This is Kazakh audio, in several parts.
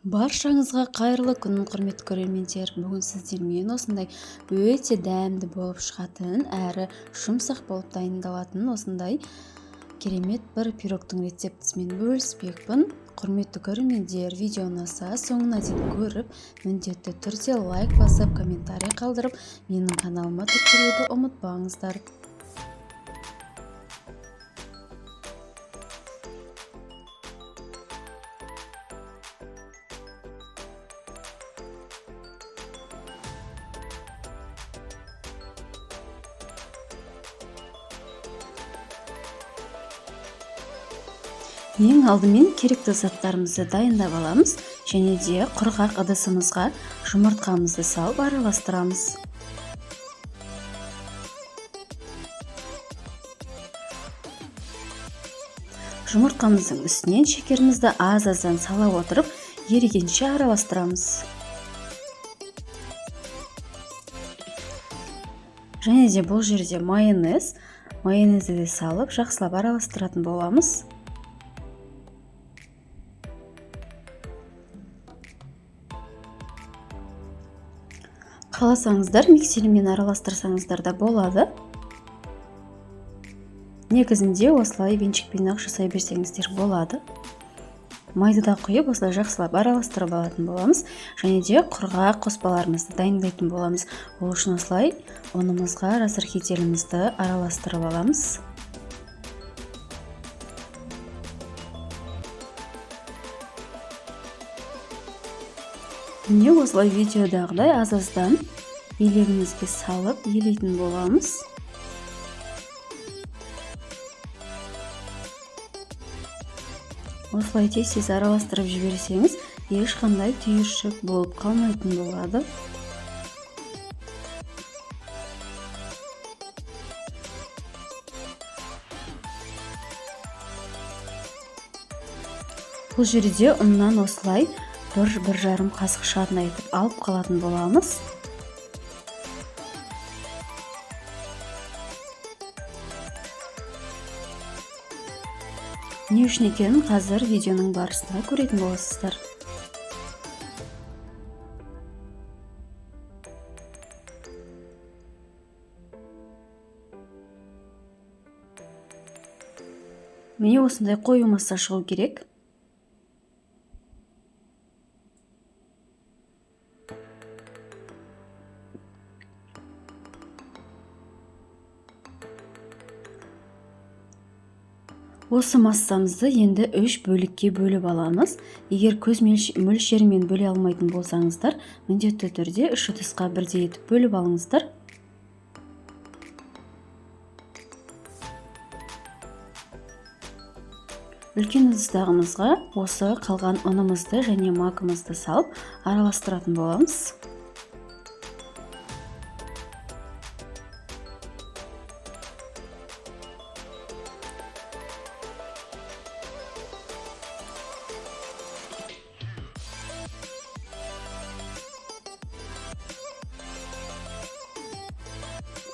Баршаңызға қайырлы күн, құрметті көрермендер. Бүгін сіздермен осындай өте дәмді болып шығатын, әрі жұмсақ болып дайындалатын осындай керемет бір пирогтың рецептісімен бөліспекпін. Құрметті көрермендер, видео ұнаса соңына дейін көріп, міндетті түрде лайк басып, комментарий қалдырып, менің каналыма тіркелуді ұмытпаңыздар. Ең алдымен керекті заттарымызды дайындап аламыз, және де құрғақ ыдысымызға жұмыртқамызды салып араластырамыз. Жұмыртқамыздың үстінен шекерімізді аз-аздан сала отырып, ерігенше араластырамыз. Және де бұл жерде майонезді де салып, жақсылап араластыратын боламыз. Қаласаңыздар, миксермен араластырсаңыздар да болады. Негізінде осылай венчикпен-ақ жасай берсеңіздер болады. Майды да құйып, осылай жақсылап араластырып алатын боламыз. Және де құрғақ қоспаларымызды дайындайтын боламыз. Ол үшін осылай ұнымызға расырхителімізді араластырып аламыз. Міне осылай видеодағыдай аз-аздан елегімізге салып елейтін боламыз. Осылай тез араластырып жіберсеңіз, ешқандай түйіршік болып қалмайтын болады. Бұл жерде ұннан осылай бір жарым қасық шатынайтып алып қалатын боламыз. Не үшін екенін қазір видеоның барысында көретін боласыздар. Міне осындай қою масса шығу керек. Осы массамызды енді 3 бөлікке бөліп аламыз. Егер көз мөлшерімен бөле алмайтын болсаңыздар, міндетті түрде 3 ыдысқа бірдей етіп бөліп алыңыздар. Үлкен ыдыстағымызға осы қалған ұнымызды және макымызды салып араластыратын боламыз.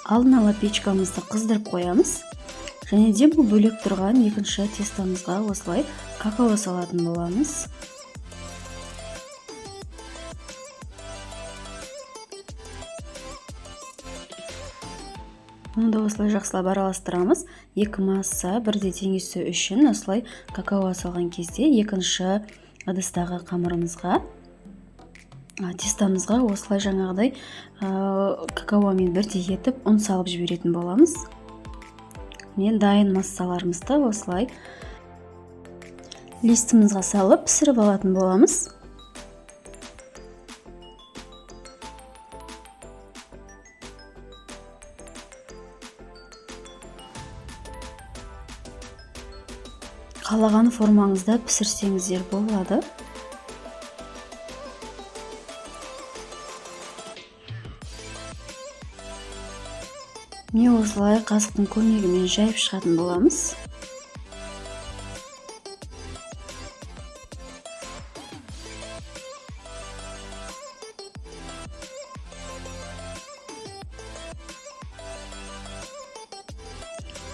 Алдын ала печкамызды қыздырып қоямыз. Және де бұл бөлек тұрған екінші тестамызға осылай какао салатын боламыз. Оны да осылай жақсылап араластырамыз. Екі масса бірдей теңесу үшін осылай какао салған кезде екінші ыдыстағы қамырымызға, тестамызға осылай жаңағыдай какаомен бірдей етіп ұн салып жіберетін боламыз. Мен дайын массаларымызды осылай листімізге салып пісіріп алатын боламыз. Қалаған формаңызда пісірсеңіздер болады. Міне осылай қасықтың көмегімен жайып шығатын боламыз.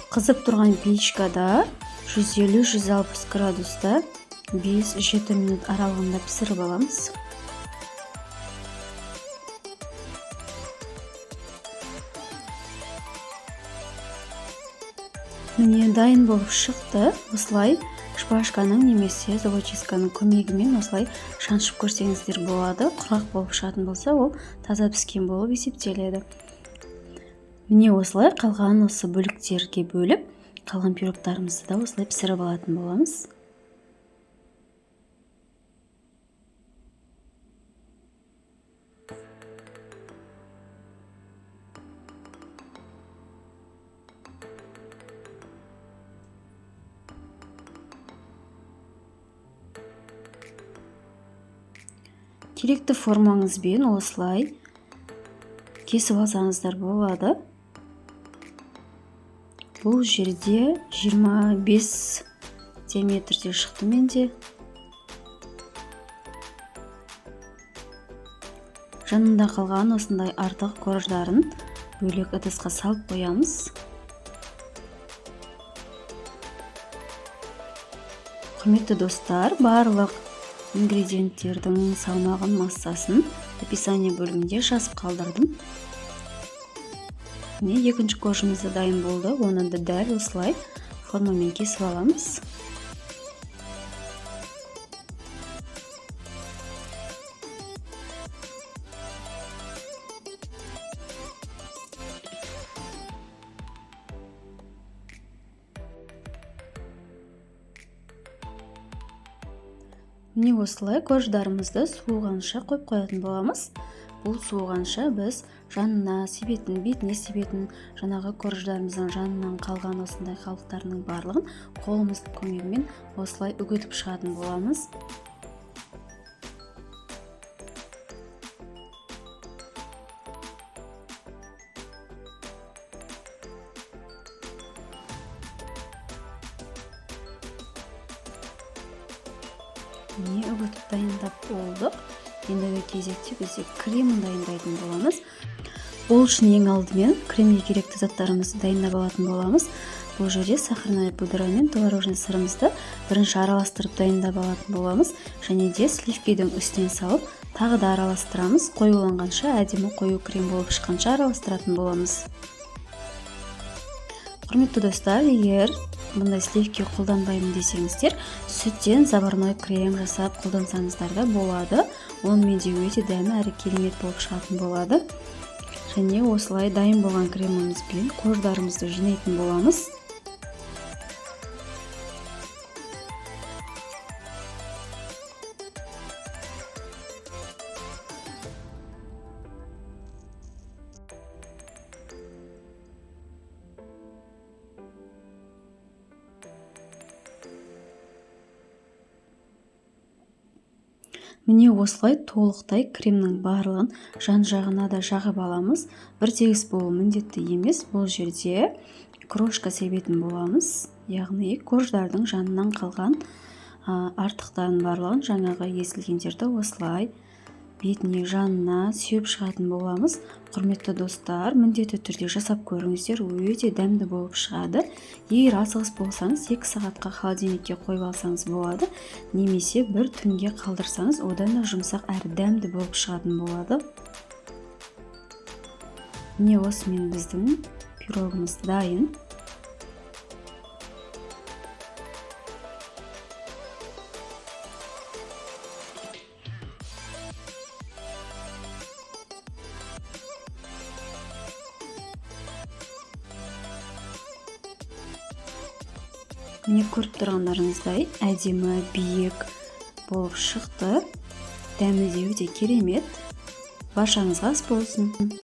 Қызып тұрған печкада 150-160 градуста 5-7 минут аралығында пісіріп аламыз. Міне дайын болып шықты. Осылай шпажканың немесе зубочистканың көмегімен осылай шаншып көрсеңіздер болады. Құрақ болып шығатын болса, ол таза піскен болып есептеледі. Міне осылай қалған осы бөліктерге бөліп, қалған пирогтарымызды да осылай пісіріп алатын боламыз. Керекті формаңызбен осылай кесіп алсаңыздар болады. Бұл жерде 25 диаметрде шықты менде. Жанында қалған осындай артық корждарын бөлек ыдысқа салып қоямыз. Құрметті достар, барлық ингредиенттердің салмағын, массасын описание бөлімінде жазып қалдырдым. Міне екінші коржымыз да дайын болды. Оны да дәл осылай формамен кесіп аламыз. Міне осылай корждарымызды суығанша қойып қоятын боламыз. Бұл суығанша біз жанына себетін, бетіне себетін жаңағы корждарымыздың жанынан қалған осындай қалдықтарының барлығын қолымыздың көмегімен осылай үгітіп шығатын боламыз. Міне үгітіп дайындап болдық. Ендігі кезекте бізде кремін дайындайтын боламыз. Ол үшін ең алдымен кремге керекті заттарымызды дайындап алатын боламыз. Бұл жерде сахарная пудра мен творожный сырымызды бірінші араластырып дайындап алатын боламыз. Және де сливкидің үстінен салып, тағы да араластырамыз. Қоюланғанша, әдемі қою крем болып шыққанша араластыратын боламыз. Құрметті достар, егер бұндай сливки қолданбаймын десеңіздер, сүттен заварной крем жасап қолдансаңыздар да болады. Онымен де өте дәмі әрі керемет болып шығатын болады. Және осылай дайын болған кремімізбен корждарымызды жинайтын боламыз. Міне осылай толықтай кремнің барлығын жан-жағына да жағып аламыз. Бір тегіс болуы міндетті емес. Бұл жерде крошка себетін боламыз. Яғни корждардың жанынан қалған артықтарын барлығын жаңағы езілгендерді осылай бетіне, жанына сүйіп шығатын боламыз. Құрметті достар, міндетті түрде жасап көріңіздер, өте дәмді болып шығады. Егер асығыс болсаңыз 2 сағатқа холодильникке қойып алсаңыз болады, немесе бір түнге қалдырсаңыз, одан да жұмсақ әрі дәмді болып шығатын болады. Міне осымен біздің пирогымыз дайын. Міне көріп тұрғандарыңыздай әдемі, биік болып шықты. Дәмі де өте керемет. Баршаңызға ас болсын.